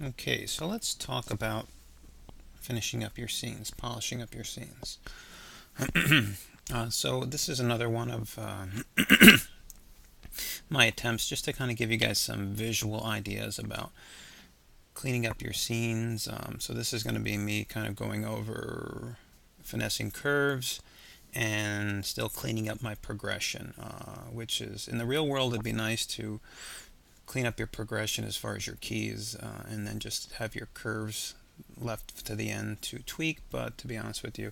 Okay, so let's talk about finishing up your scenes, polishing up your scenes. So this is another one of my attempts just to kind of give you guys some visual ideas about cleaning up your scenes. So this is going to be me kind of going over finessing curves and still cleaning up my progression, which is in the real world it'd be nice to clean up your progression as far as your keys, and then just have your curves left to the end to tweak. But to be honest with you,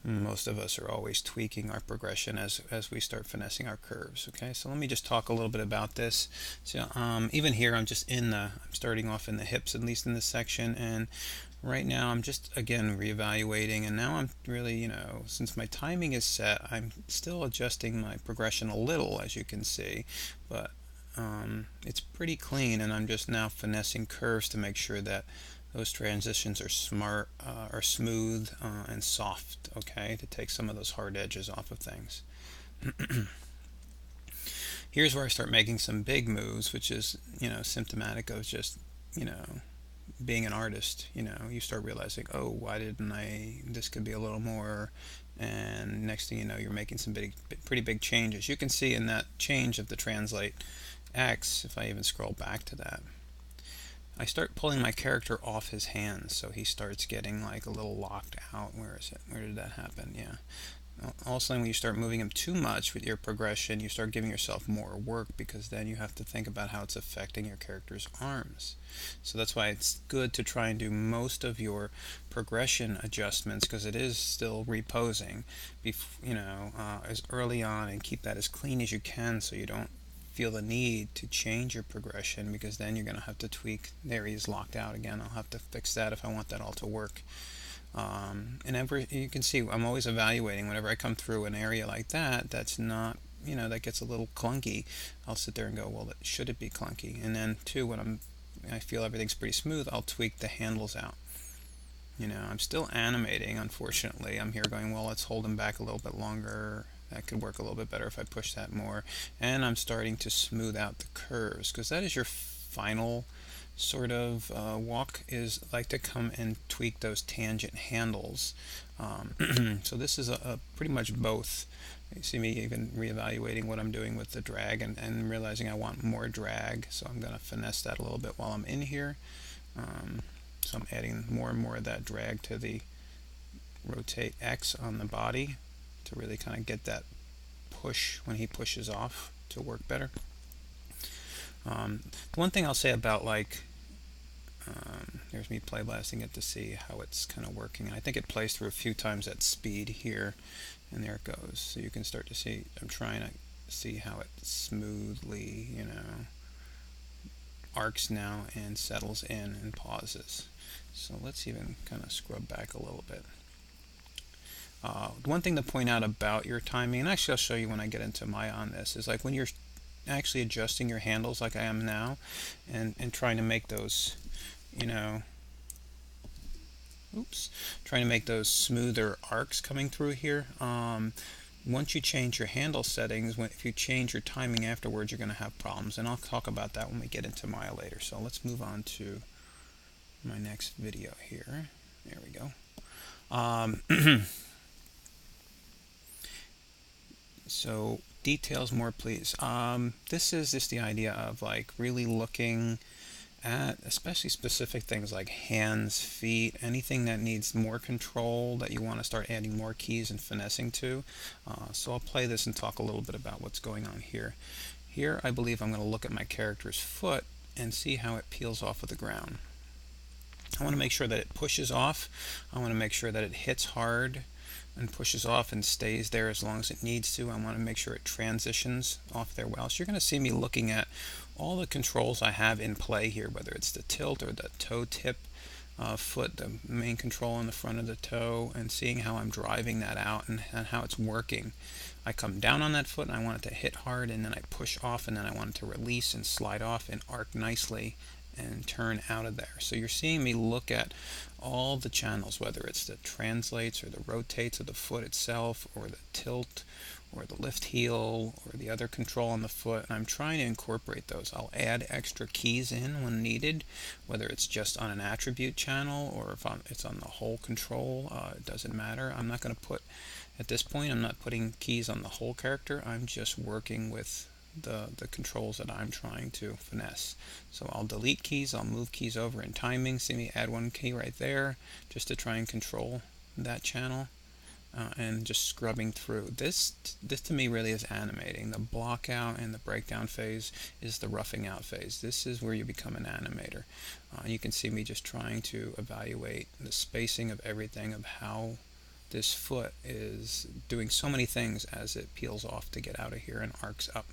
most of us are always tweaking our progression as we start finessing our curves. Okay, so let me just talk a little bit about this. So even here I'm starting off in the hips, at least in this section, and right now I'm just again reevaluating, and now I'm really, since my timing is set, I'm still adjusting my progression a little, as you can see, but it's pretty clean, and I'm just now finessing curves to make sure that those transitions are smooth and soft, okay, to take some of those hard edges off of things. Here's where I start making some big moves, which is, symptomatic of just, being an artist. You start realizing, oh, why didn't this could be a little more, and next thing you know, you're making some pretty big changes. You can see in that change of the translate X, if I even scroll back to that, I start pulling my character off his hands, so he starts getting like a little locked out. Where is it? Where did that happen? Yeah. Also, when you start moving him too much with your progression, you start giving yourself more work, because then you have to think about how it's affecting your character's arms. So that's why it's good to try and do most of your progression adjustments, because it is still reposing, as early on, and keep that as clean as you can so you don't feel the need to change your progression, because then you're going to have to tweak. There, he's locked out again. I'll have to fix that if I want that all to work. And you can see I'm always evaluating whenever I come through an area like that that's not, that gets a little clunky. I'll sit there and go, well, should it be clunky? And then too, when I feel everything's pretty smooth, I'll tweak the handles out. I'm still animating, unfortunately. I'm here going, well, let's hold him back a little bit longer. That could work a little bit better if I push that more. And I'm starting to smooth out the curves, because that is your final sort of walk, is like to come and tweak those tangent handles. So this is a pretty much both. You see me even reevaluating what I'm doing with the drag, and realizing I want more drag, so I'm going to finesse that a little bit while I'm in here. So I'm adding more and more of that drag to the rotate X on the body to really kind of get that push when he pushes off to work better. The one thing I'll say about there's me play blasting it to see how it's kind of working, and I think it plays through a few times at speed here, and there it goes. So you can start to see, I'm trying to see how it smoothly, arcs now and settles in and pauses. So let's even kind of scrub back a little bit. One thing to point out about your timing, and actually I'll show you when I get into Maya on this, is like when you're actually adjusting your handles like I am now, and trying to make those, trying to make those smoother arcs coming through here. Once you change your handle settings, if you change your timing afterwards, you're going to have problems, and I'll talk about that when we get into Maya later. So let's move on to my next video here. There we go. So details more, please. This is just the idea of like really looking at especially specific things like hands, feet, anything that needs more control that you want to start adding more keys and finessing to. So I'll play this and talk a little bit about what's going on here. Here I believe I'm going to look at my character's foot and see how it peels off of the ground. I want to make sure that it pushes off. I want to make sure that it hits hard and pushes off and stays there as long as it needs to. I want to make sure it transitions off there well. So you're going to see me looking at all the controls I have in play here, whether it's the tilt or the toe tip foot, the main control on the front of the toe, and seeing how I'm driving that out and how it's working. I come down on that foot and I want it to hit hard, and then I push off, and then I want it to release and slide off and arc nicely and turn out of there. So you're seeing me look at all the channels, whether it's the translates or the rotates of the foot itself, or the tilt, or the lift heel, or the other control on the foot, and I'm trying to incorporate those. I'll add extra keys in when needed, whether it's just on an attribute channel or if it's on the whole control. It doesn't matter. I'm not going to put, at this point, I'm not putting keys on the whole character. I'm just working with the controls that I'm trying to finesse. So I'll delete keys, I'll move keys over in timing. See me add one key right there just to try and control that channel. And just scrubbing through. This to me really is animating. The block out and the breakdown phase is the roughing out phase. This is where you become an animator. You can see me just trying to evaluate the spacing of everything, of how this foot is doing so many things as it peels off to get out of here and arcs up.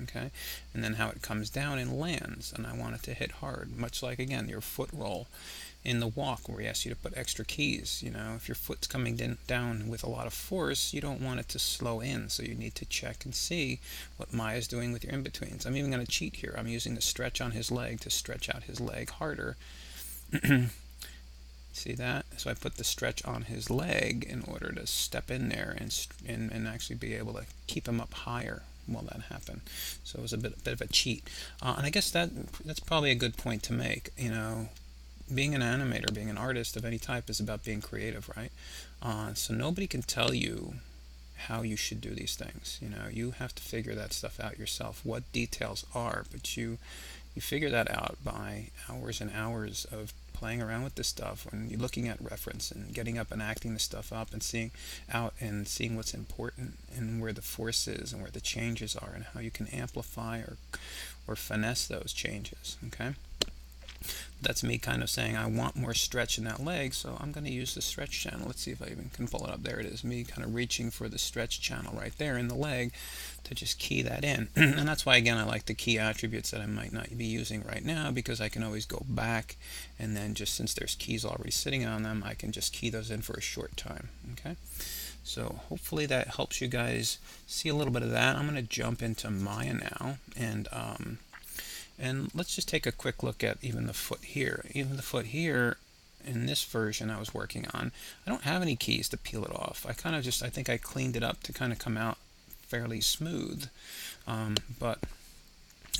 Okay, and then how it comes down and lands, and I want it to hit hard, much like, again, your foot roll in the walk where we ask you to put extra keys. You know, if your foot's coming down with a lot of force, you don't want it to slow in, so you need to check and see what Maya's doing with your in-betweens. I'm even going to cheat here. I'm using the stretch on his leg to stretch out his leg harder. See that? So I put the stretch on his leg in order to step in there and actually be able to keep him up higher while that happened. So it was a bit of a cheat. And I guess that's probably a good point to make. You know, being an animator, being an artist of any type is about being creative, right? So nobody can tell you how you should do these things. You know, you have to figure that stuff out yourself, what details are, but you figure that out by hours and hours of playing around with this stuff, when you're looking at reference and getting up and acting the stuff up and seeing what's important and where the force is and where the changes are and how you can amplify or finesse those changes. Okay, that's me kind of saying I want more stretch in that leg, so I'm going to use the stretch channel. Let's see if I even can pull it up. There it is, me kind of reaching for the stretch channel right there in the leg to just key that in. And that's why, again, I like the key attributes that I might not be using right now, because I can always go back, and then just since there's keys already sitting on them, I can just key those in for a short time. Okay, so hopefully that helps you guys see a little bit of that. I'm going to jump into Maya now, and let's just take a quick look at even the foot here. Even the foot here, in this version I was working on, I don't have any keys to peel it off. I think I cleaned it up to kind of come out fairly smooth. And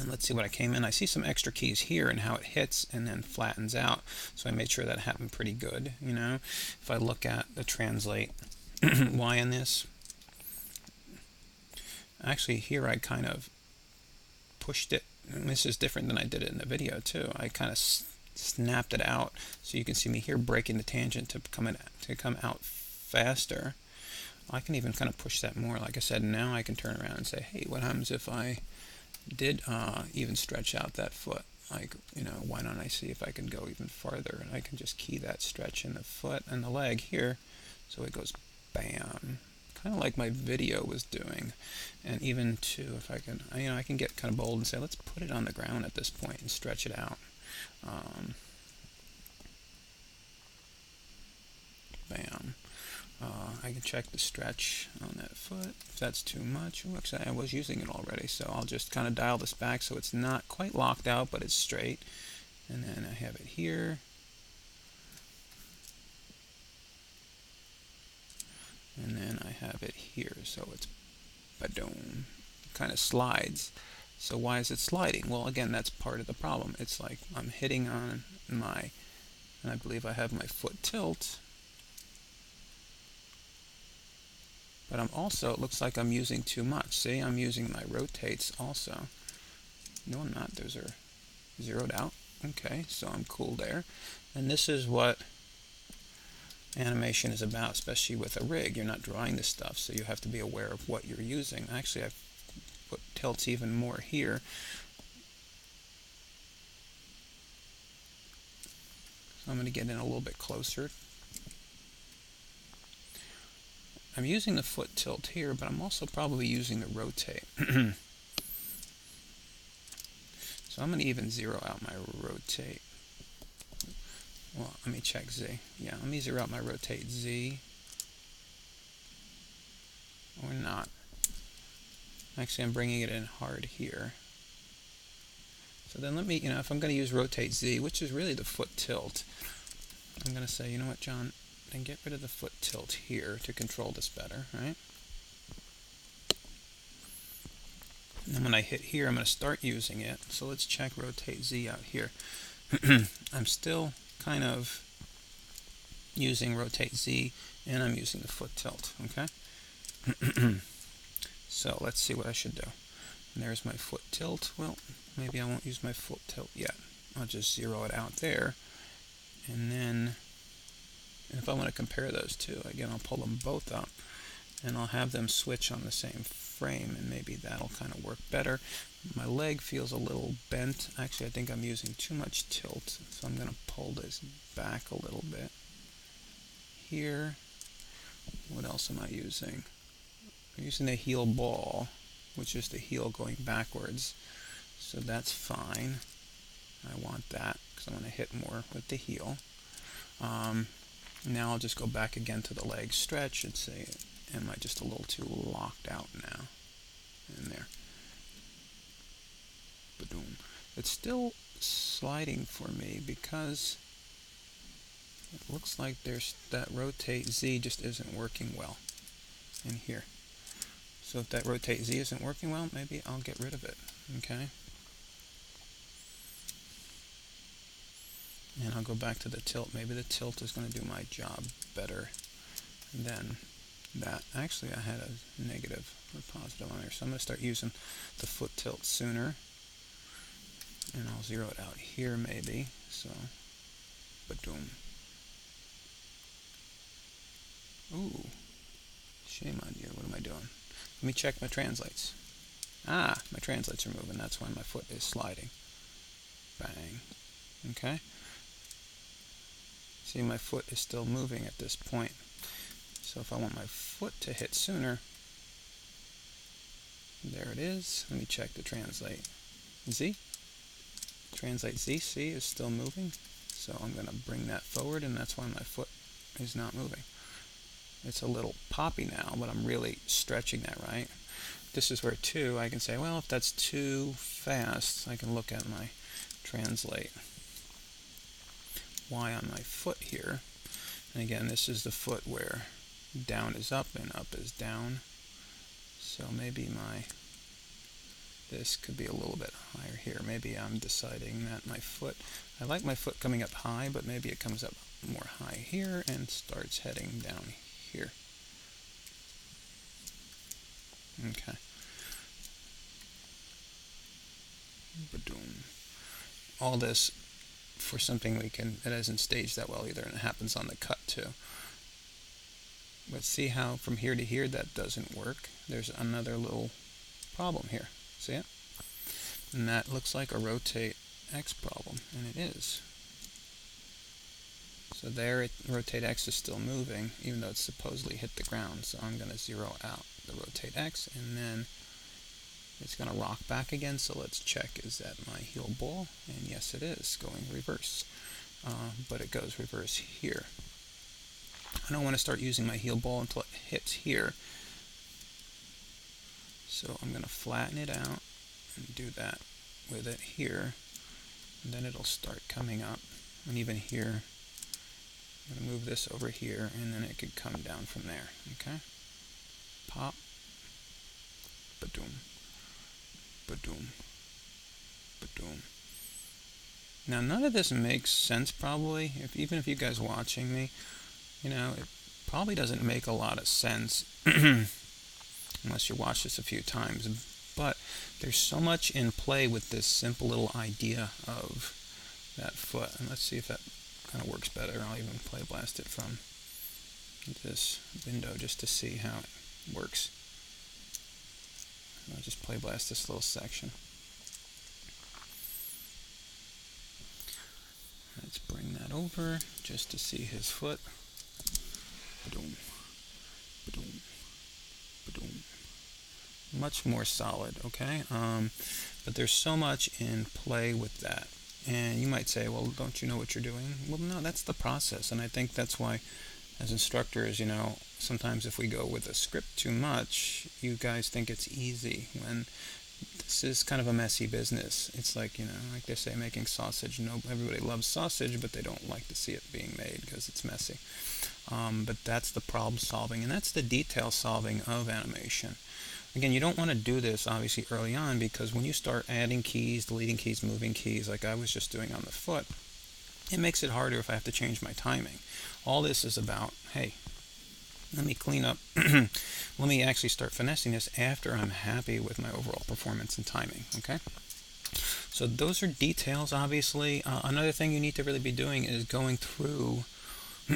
let's see what I came in. I see some extra keys here and how it hits and then flattens out. So I made sure that happened pretty good. You know, if I look at the translate Y in this, actually here I kind of pushed it. And this is different than I did it in the video too. I kind of snapped it out, so you can see me here breaking the tangent to come out faster. I can even kind of push that more. Like I said, now I can turn around and say, hey, what happens if I did even stretch out that foot? Like, you know, why don't I see if I can go even farther? And I can just key that stretch in the foot and the leg here, so it goes bam. Kind of like my video was doing. And even too, if I can, I can get kind of bold and say, let's put it on the ground at this point and stretch it out. Bam. I can check the stretch on that foot if that's too much. Oh, actually, I was using it already, so I'll just kind of dial this back so it's not quite locked out, but it's straight. And then I have it here. And then I have it here, so it's ba-doom. Kind of slides. So why is it sliding? Well, again, that's part of the problem. It's like I'm hitting on and I believe I have my foot tilt, but I'm also, it looks like I'm using too much. See, I'm using my rotates also. No, I'm not. Those are zeroed out. Okay, so I'm cool there. And this is what animation is about, especially with a rig. You're not drawing this stuff, so you have to be aware of what you're using. Actually, I've put tilts even more here. So I'm going to get in a little bit closer. I'm using the foot tilt here, but I'm also probably using the rotate. So I'm going to even zero out my rotate. Well, let me check Z. Yeah, let me zero out my rotate Z. Or not. Actually, I'm bringing it in hard here. So then let me, if I'm going to use rotate Z, which is really the foot tilt, I'm going to say, you know what, John, then get rid of the foot tilt here to control this better, right? And then when I hit here, I'm going to start using it. So let's check rotate Z out here. I'm still kind of using rotate Z, and I'm using the foot tilt, okay? So let's see what I should do. And there's my foot tilt. Well, maybe I won't use my foot tilt yet. I'll just zero it out there. And then, if I want to compare those two, again, I'll pull them both up, and I'll have them switch on the same frame, and maybe that'll kind of work better. My leg feels a little bent. Actually, I think I'm using too much tilt, so I'm going to pull this back a little bit. Here, what else am I using? I'm using the heel ball, which is the heel going backwards, so that's fine. I want that because I want to hit more with the heel. Now I'll just go back again to the leg stretch and say, am I just a little too locked out now? In there. Ba-doom. It's still sliding for me because it looks like there's that rotate Z just isn't working well in here. So if that rotate Z isn't working well, maybe I'll get rid of it, okay? And I'll go back to the tilt. Maybe the tilt is going to do my job better than that. Actually, I had a negative or positive on there, so I'm going to start using the foot tilt sooner. And I'll zero it out here maybe, so, ba-doom. Ooh, shame on you. What am I doing? Let me check my translates. Ah, my translates are moving. That's why my foot is sliding. Bang. Okay. See, my foot is still moving at this point. So if I want my foot to hit sooner, there it is. Let me check the translate. Z. Translate Z. See, is still moving. So I'm going to bring that forward, and that's why my foot is not moving. It's a little poppy now, but I'm really stretching that, right? This is where, too, I can say, well, if that's too fast, I can look at my translate Y on my foot here. And again, this is the foot where down is up and up is down. So maybe this could be a little bit higher here. Maybe I'm deciding that my foot, I like my foot coming up high, but maybe it comes up more high here and starts heading down here. Okay. Ba-doom. All this for something it isn't staged that well either, and it happens on the cut too. But see how from here to here that doesn't work? There's another little problem here. See it? And that looks like a rotate X problem, and it is. So there, rotate X is still moving, even though it's supposedly hit the ground. So I'm going to zero out the rotate X, and then it's going to rock back again. So let's check, is that my heel ball? And yes, it is going reverse. But it goes reverse here. I don't want to start using my heel ball until it hits here. So I'm going to flatten it out and do that with it here. And then it'll start coming up. And even here, I'm going to move this over here, and then it could come down from there. Okay? Pop. Ba-doom. Ba-doom. Ba-doom. Now, none of this makes sense, probably. Even if you guys watching me, it probably doesn't make a lot of sense unless you watch this a few times. But there's so much in play with this simple little idea of that foot. And let's see if that kind of works better. I'll even play blast it from this window just to see how it works. I'll just play blast this little section. Let's bring that over just to see his foot. Ba-doom. Ba-doom. Ba-doom. Much more solid, okay? But there's so much in play with that. And you might say, well, don't you know what you're doing? Well, no, that's the process. And I think that's why, as instructors, sometimes if we go with a script too much, you guys think it's easy, when this is kind of a messy business. It's like, like they say, making sausage. Everybody loves sausage, but they don't like to see it being made because it's messy. But that's the problem solving, and that's the detail solving of animation. Again, you don't want to do this obviously early on, because when you start adding keys, deleting keys, moving keys, like I was just doing on the foot, it makes it harder if I have to change my timing. All this is about, hey, let me clean up, let me actually start finessing this after I'm happy with my overall performance and timing, okay? So those are details, obviously. Another thing you need to really be doing is going through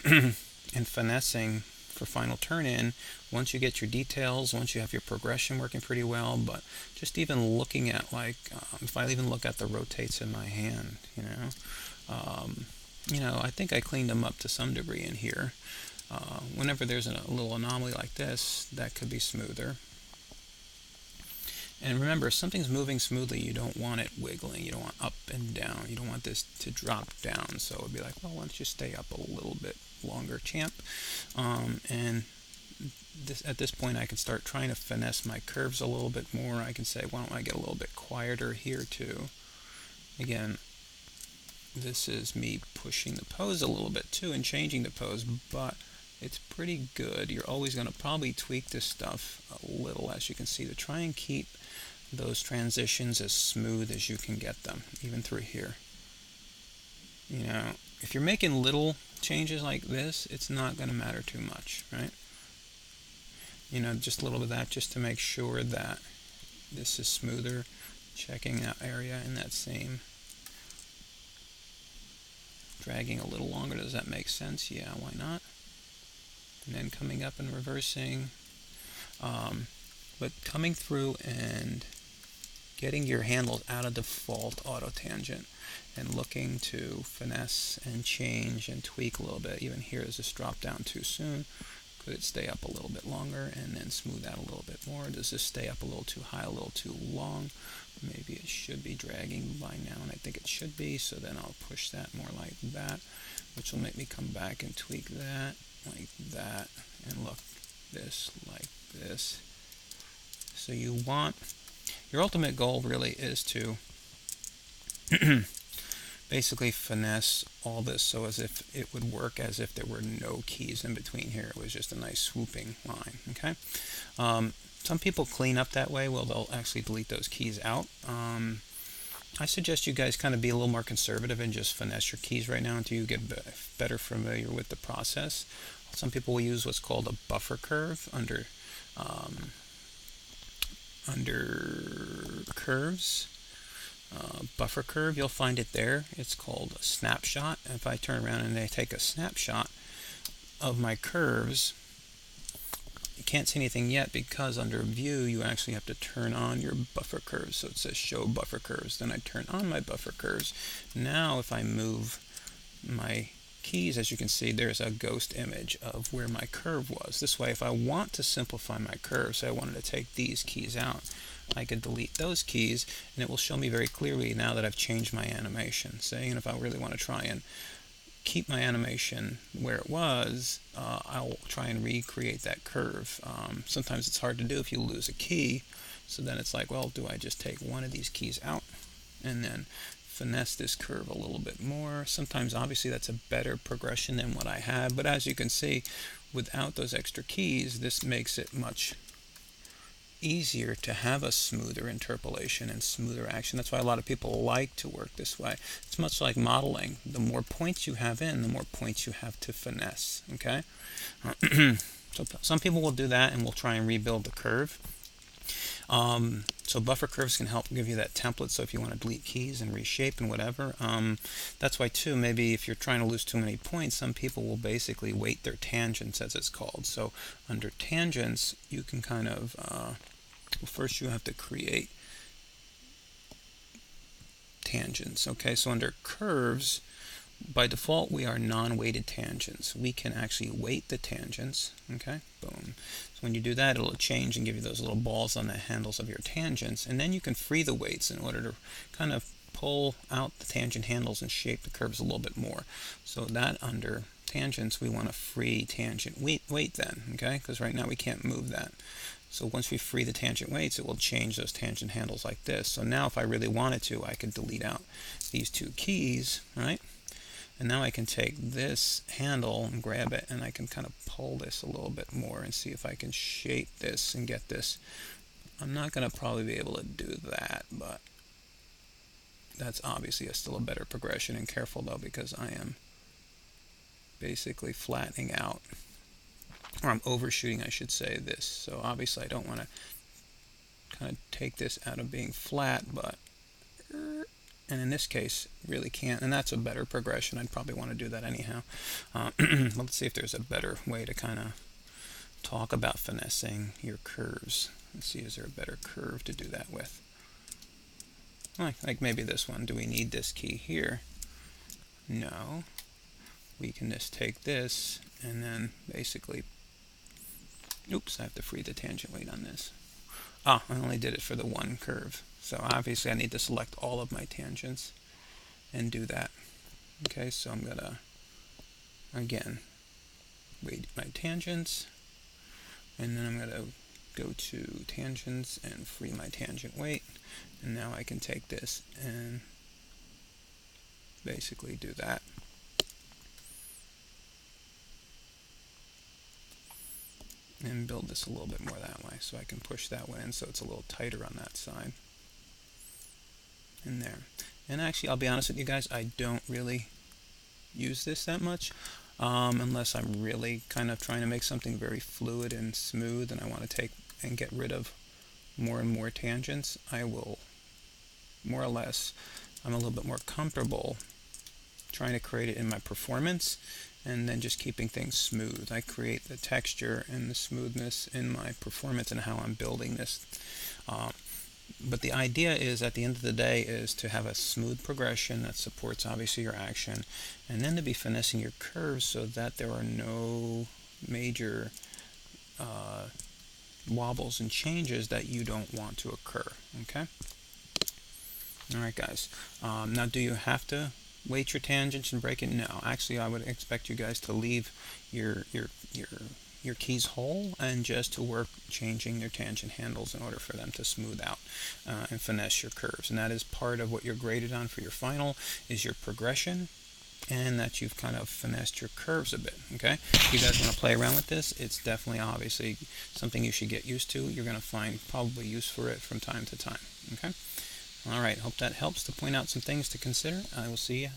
and finessing for final turn-in once you get your details, once you have your progression working pretty well. But just even looking at, like, if I even look at the rotates in my hand, I think I cleaned them up to some degree in here. Whenever there's a little anomaly like this, that could be smoother. And remember, if something's moving smoothly, you don't want it wiggling. You don't want up and down. You don't want this to drop down. So it'd be like, well, why don't you stay up a little bit longer, champ? And at this point, I can start trying to finesse my curves a little bit more. I can say, why don't I get a little bit quieter here too? Again, this is me pushing the pose a little bit too and changing the pose, but it's pretty good. You're always going to probably tweak this stuff a little, as you can see, to try and keep those transitions as smooth as you can get them, even through here. If you're making little changes like this, it's not going to matter too much, right? Just a little bit of that, just to make sure that this is smoother. Checking that area in that same, dragging a little longer. Does that make sense? Yeah, why not? And then coming up and reversing, but coming through and getting your handles out of default auto tangent and looking to finesse and change and tweak a little bit. Even here, does this drop down too soon? Could it stay up a little bit longer and then smooth out a little bit more? Does this stay up a little too high, a little too long? Maybe it should be dragging by now, and I think it should be, so then I'll push that more like that, which will make me come back and tweak that like that, and look, this like this. So your ultimate goal really is to basically finesse all this so as if it would work as if there were no keys in between here. It was just a nice swooping line, okay? Some people clean up that way. Well, they'll actually delete those keys out. I suggest you guys kind of be a little more conservative and just finesse your keys right now until you get better familiar with the process. Some people will use what's called a buffer curve under curves. Buffer curve, you'll find it there. It's called a snapshot. If I turn around and I take a snapshot of my curves, you can't see anything yet because under view you actually have to turn on your buffer curves. So it says show buffer curves. Then I turn on my buffer curves. Now if I move my keys, as you can see, there's a ghost image of where my curve was. This way, if I want to simplify my curve, say I wanted to take these keys out, I could delete those keys and it will show me very clearly now that I've changed my animation. Say, and if I really want to try and keep my animation where it was, I'll try and recreate that curve. Sometimes it's hard to do if you lose a key, so then it's like, well, do I just take one of these keys out and then finesse this curve a little bit more? Sometimes obviously that's a better progression than what I had, but as you can see, without those extra keys, this makes it much easier to have a smoother interpolation and smoother action. That's why a lot of people like to work this way. It's much like modeling. The more points you have in, the more points you have to finesse, okay? So some people will do that and will try and rebuild the curve. So buffer curves can help give you that template, so if you want to delete keys and reshape and whatever. That's why too, maybe if you're trying to lose too many points, some people will basically weight their tangents, as it's called. So under tangents, you can kind of, well, first you have to create tangents, okay? So under curves, by default, we are non-weighted tangents. We can actually weight the tangents, okay? Boom. So when you do that, it'll change and give you those little balls on the handles of your tangents, and then you can free the weights in order to kind of pull out the tangent handles and shape the curves a little bit more. So that under tangents, we want a free tangent weight then, okay? Because right now we can't move that. So once we free the tangent weights, it will change those tangent handles like this. So now if I really wanted to, I could delete out these two keys, right? And now I can take this handle and grab it, and I can kind of pull this a little bit more and see if I can shape this and get this. I'm not going to probably be able to do that, but that's obviously still a better progression. And careful though, because I am basically flattening out, or I'm overshooting, I should say, this. So obviously I don't want to kind of take this out of being flat, but, and in this case really can't, and that's a better progression. I'd probably want to do that anyhow. Let's see if there's a better way to kind of talk about finessing your curves. Let's see, is there a better curve to do that with? Like maybe this one. Do we need this key here? No. We can just take this and then basically, oops, I have to free the tangent weight on this. I only did it for the one curve. So obviously I need to select all of my tangents and do that. Okay, so I'm going to, again, weight my tangents, and then I'm going to go to tangents and free my tangent weight. And now I can take this and basically do that. And build this a little bit more that way, so I can push that one in so it's a little tighter on that side. And there. And actually, I'll be honest with you guys, I don't really use this that much, unless I'm really kind of trying to make something very fluid and smooth, and I want to take and get rid of more and more tangents. I will, more or less, I'm a little bit more comfortable trying to create it in my performance, and then just keeping things smooth. I create the texture and the smoothness in my performance and how I'm building this. But the idea is, at the end of the day, is to have a smooth progression that supports obviously your action, and then to be finessing your curves so that there are no major wobbles and changes that you don't want to occur. Okay? Alright guys, now do you have to weight your tangents and break it? No, actually I would expect you guys to leave your keys whole and just to work changing your tangent handles in order for them to smooth out and finesse your curves. And that is part of what you're graded on for your final, is your progression, and that you've kind of finessed your curves a bit. Okay, if you guys want to play around with this, it's definitely obviously something you should get used to. You're going to find probably use for it from time to time. Okay, all right, hope that helps to point out some things to consider. I will see you